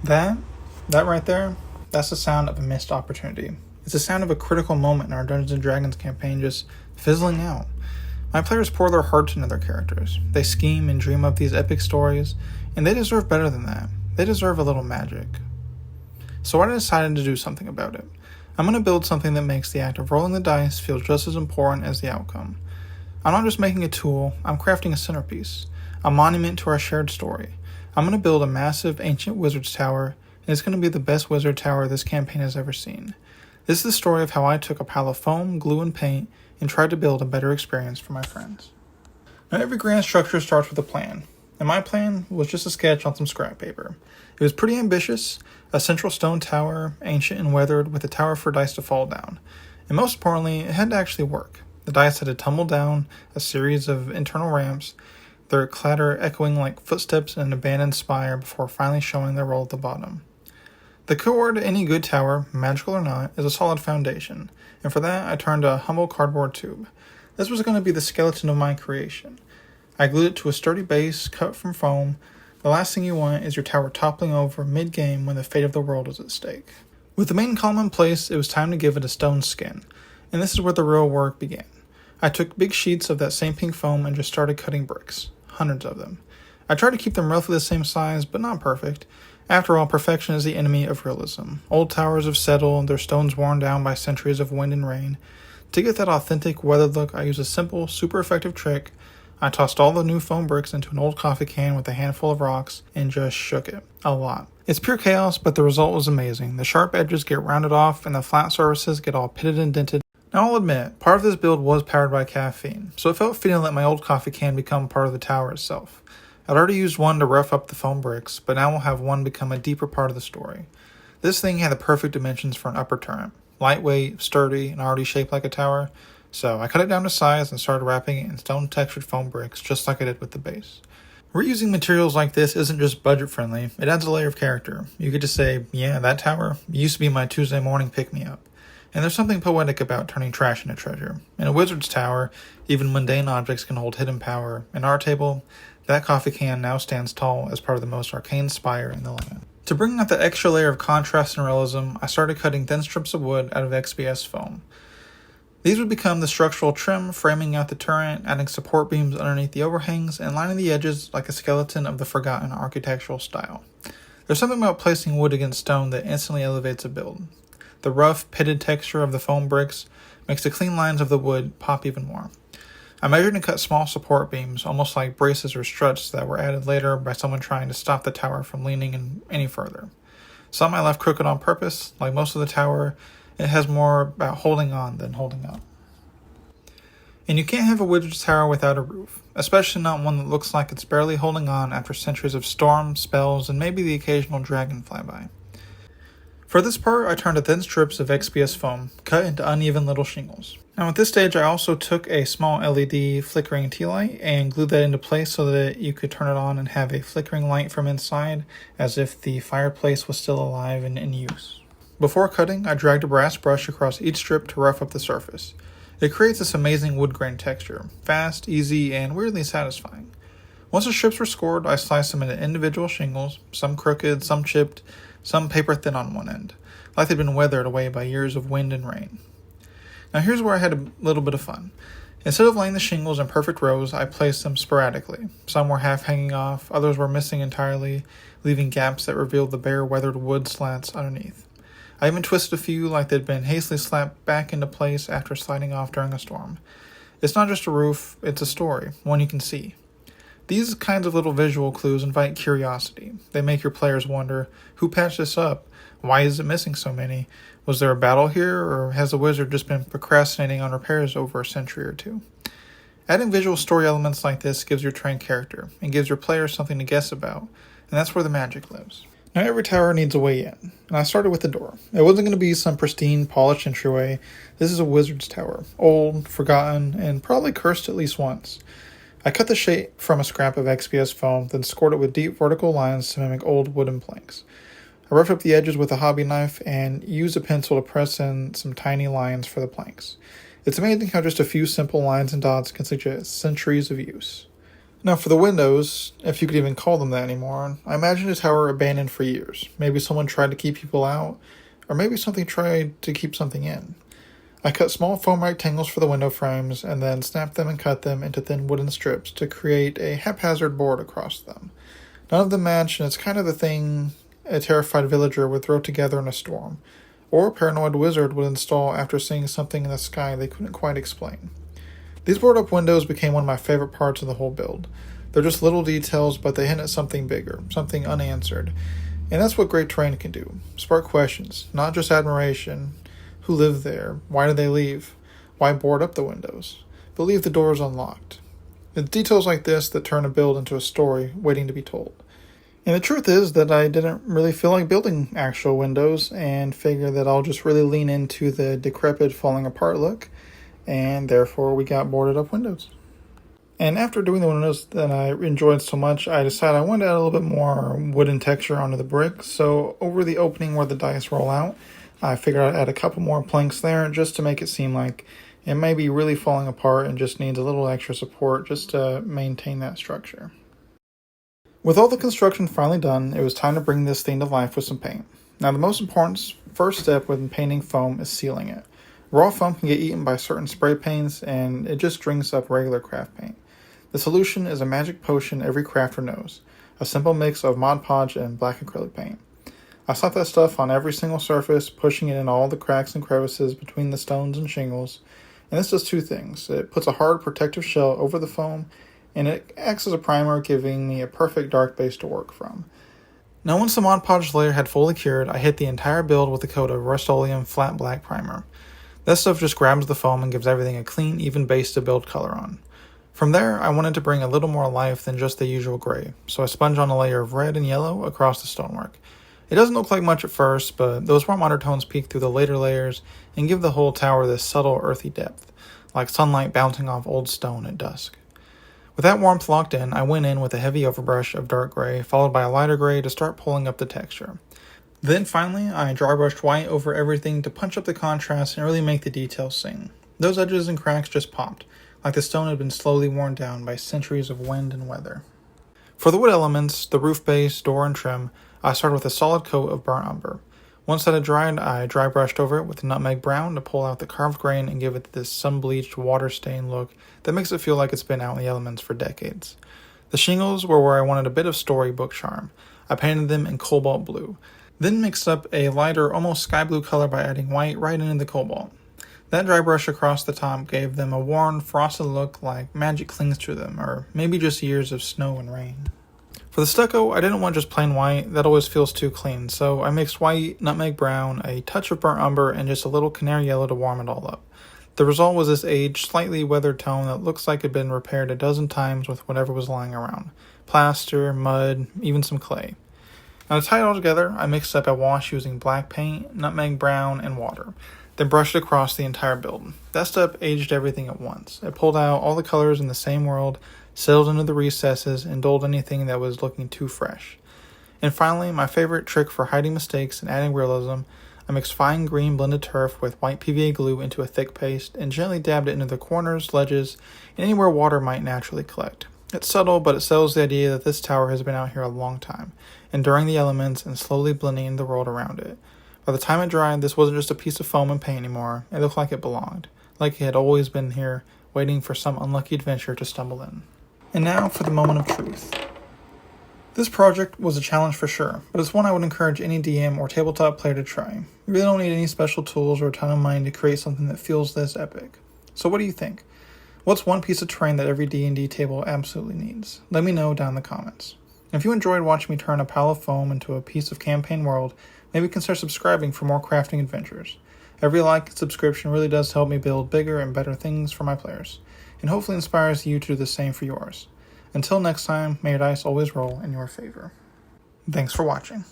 That, that right there, that's the sound of a missed opportunity. It's the sound of a critical moment in our Dungeons & Dragons campaign just fizzling out. My players pour their hearts into their characters. They scheme and dream up these epic stories, and they deserve better than that. They deserve a little magic. So I decided to do something about it. I'm going to build something that makes the act of rolling the dice feel just as important as the outcome. I'm not just making a tool, I'm crafting a centerpiece, a monument to our shared story. I'm going to build a massive ancient wizard's tower, and it's going to be the best wizard tower this campaign has ever seen. This is the story of how I took a pile of foam, glue, and paint and tried to build a better experience for my friends. Now, every grand structure starts with a plan, and my plan was just a sketch on some scrap paper. It was pretty ambitious, a central stone tower, ancient and weathered, with a tower for dice to fall down. And most importantly, it had to actually work. The dice had to tumble down a series of internal ramps, their clatter echoing like footsteps in an abandoned spire before finally showing their roll at the bottom. The core to any good tower, magical or not, is a solid foundation, and for that I turned to a humble cardboard tube. This was going to be the skeleton of my creation. I glued it to a sturdy base cut from foam. The last thing you want is your tower toppling over mid-game when the fate of the world is at stake. With the main column in place, it was time to give it a stone skin, and this is where the real work began. I took big sheets of that same pink foam and just started cutting bricks, hundreds of them. I tried to keep them roughly the same size, but not perfect. After all, perfection is the enemy of realism. Old towers have settled, their stones worn down by centuries of wind and rain. To get that authentic, weathered look, I used a simple, super effective trick. I tossed all the new foam bricks into an old coffee can with a handful of rocks and just shook it. A lot. It's pure chaos, but the result was amazing. The sharp edges get rounded off and the flat surfaces get all pitted and dented. Now I'll admit, part of this build was powered by caffeine, so it felt fitting to let my old coffee can become part of the tower itself. I'd already used one to rough up the foam bricks, but now we'll have one become a deeper part of the story. This thing had the perfect dimensions for an upper turret. Lightweight, sturdy, and already shaped like a tower, so I cut it down to size and started wrapping it in stone-textured foam bricks just like I did with the base. Reusing materials like this isn't just budget-friendly, it adds a layer of character. You get to say, yeah, that tower used to be my Tuesday morning pick-me-up. And there's something poetic about turning trash into treasure. In a wizard's tower, even mundane objects can hold hidden power. In our table, that coffee can now stands tall as part of the most arcane spire in the land. To bring out the extra layer of contrast and realism, I started cutting thin strips of wood out of XPS foam. These would become the structural trim, framing out the turret, adding support beams underneath the overhangs, and lining the edges like a skeleton of the forgotten architectural style. There's something about placing wood against stone that instantly elevates a build. The rough, pitted texture of the foam bricks makes the clean lines of the wood pop even more. I measured and cut small support beams, almost like braces or struts that were added later by someone trying to stop the tower from leaning in any further. Some I left crooked on purpose. Like most of the tower, it has more about holding on than holding up. And you can't have a wizard's tower without a roof, especially not one that looks like it's barely holding on after centuries of storms, spells, and maybe the occasional dragon flyby. For this part, I turned to thin strips of XPS foam, cut into uneven little shingles. Now at this stage, I also took a small LED flickering tea light and glued that into place so that you could turn it on and have a flickering light from inside, as if the fireplace was still alive and in use. Before cutting, I dragged a brass brush across each strip to rough up the surface. It creates this amazing wood grain texture, fast, easy, and weirdly satisfying. Once the strips were scored, I sliced them into individual shingles, some crooked, some chipped, some paper thin on one end, like they'd been weathered away by years of wind and rain. Now here's where I had a little bit of fun. Instead of laying the shingles in perfect rows, I placed them sporadically. Some were half hanging off, others were missing entirely, leaving gaps that revealed the bare weathered wood slats underneath. I even twisted a few like they'd been hastily slapped back into place after sliding off during a storm. It's not just a roof, it's a story, one you can see. These kinds of little visual clues invite curiosity. They make your players wonder, who patched this up? Why is it missing so many? Was there a battle here, or has the wizard just been procrastinating on repairs over a century or two? Adding visual story elements like this gives your trained character, and gives your players something to guess about, and that's where the magic lives. Now every tower needs a way in, and I started with the door. It wasn't going to be some pristine, polished entryway. This is a wizard's tower, old, forgotten, and probably cursed at least once. I cut the shape from a scrap of XPS foam, then scored it with deep vertical lines to mimic old wooden planks. I roughed up the edges with a hobby knife and used a pencil to press in some tiny lines for the planks. It's amazing how just a few simple lines and dots can suggest centuries of use. Now for the windows, if you could even call them that anymore, I imagine a tower abandoned for years. Maybe someone tried to keep people out, or maybe something tried to keep something in. I cut small foam rectangles for the window frames, and then snapped them and cut them into thin wooden strips to create a haphazard board across them. None of them match, and it's kind of the thing a terrified villager would throw together in a storm, or a paranoid wizard would install after seeing something in the sky they couldn't quite explain. These board-up windows became one of my favorite parts of the whole build. They're just little details, but they hint at something bigger, something unanswered. And that's what great terrain can do. Spark questions, not just admiration. Who lived there? Why did they leave? Why board up the windows? But leave the doors unlocked. It's details like this that turn a build into a story waiting to be told. And the truth is that I didn't really feel like building actual windows, and figured that I'll just really lean into the decrepit, falling apart look, and therefore we got boarded up windows. And after doing the windows that I enjoyed so much, I decided I wanted to add a little bit more wooden texture onto the brick. So over the opening where the dice roll out, I figured I'd add a couple more planks there just to make it seem like it may be really falling apart and just needs a little extra support just to maintain that structure. With all the construction finally done, it was time to bring this thing to life with some paint. Now the most important first step when painting foam is sealing it. Raw foam can get eaten by certain spray paints, and it just drinks up regular craft paint. The solution is a magic potion every crafter knows, a simple mix of Mod-Podge and black acrylic paint. I slapped that stuff on every single surface, pushing it in all the cracks and crevices between the stones and shingles, and this does two things. It puts a hard protective shell over the foam, and it acts as a primer, giving me a perfect dark base to work from. Now once the Mod-Podge layer had fully cured, I hit the entire build with a coat of Rust-Oleum flat black primer. That stuff just grabs the foam and gives everything a clean, even base to build color on. From there, I wanted to bring a little more life than just the usual gray, so I sponged on a layer of red and yellow across the stonework. It doesn't look like much at first, but those warm undertones peek through the later layers and give the whole tower this subtle earthy depth, like sunlight bouncing off old stone at dusk. With that warmth locked in, I went in with a heavy overbrush of dark gray, followed by a lighter gray to start pulling up the texture. Then finally, I dry brushed white over everything to punch up the contrast and really make the details sing. Those edges and cracks just popped, like the stone had been slowly worn down by centuries of wind and weather. For the wood elements, the roof base, door, and trim, I started with a solid coat of burnt umber. Once that had dried, I dry brushed over it with nutmeg brown to pull out the carved grain and give it this sun-bleached, water-stained look that makes it feel like it's been out in the elements for decades. The shingles were where I wanted a bit of storybook charm. I painted them in cobalt blue, then mixed up a lighter, almost sky blue color by adding white right into the cobalt. That dry brush across the top gave them a worn, frosted look like magic clings to them, or maybe just years of snow and rain. For the stucco, I didn't want just plain white, that always feels too clean, so I mixed white, nutmeg brown, a touch of burnt umber, and just a little canary yellow to warm it all up. The result was this aged, slightly weathered tone that looks like it had been repaired a dozen times with whatever was lying around. Plaster, mud, even some clay. Now to tie it all together, I mixed up a wash using black paint, nutmeg brown, and water, then brushed it across the entire build. That step aged everything at once. It pulled out all the colors in the same world, settled into the recesses, and dulled anything that was looking too fresh. And finally, my favorite trick for hiding mistakes and adding realism, I mixed fine green blended turf with white PVA glue into a thick paste and gently dabbed it into the corners, ledges, and anywhere water might naturally collect. It's subtle, but it sells the idea that this tower has been out here a long time, enduring the elements and slowly blending into the world around it. By the time it dried, this wasn't just a piece of foam and paint anymore. It looked like it belonged, like it had always been here, waiting for some unlucky adventure to stumble in. And now for the moment of truth. This project was a challenge for sure, but it's one I would encourage any DM or tabletop player to try. You really don't need any special tools or a ton of money to create something that feels this epic. So what do you think? What's one piece of terrain that every D&D table absolutely needs? Let me know down in the comments. If you enjoyed watching me turn a pile of foam into a piece of campaign world, maybe consider subscribing for more crafting adventures. Every like and subscription really does help me build bigger and better things for my players, and hopefully inspires you to do the same for yours. Until next time, may your dice always roll in your favor. Thanks for watching.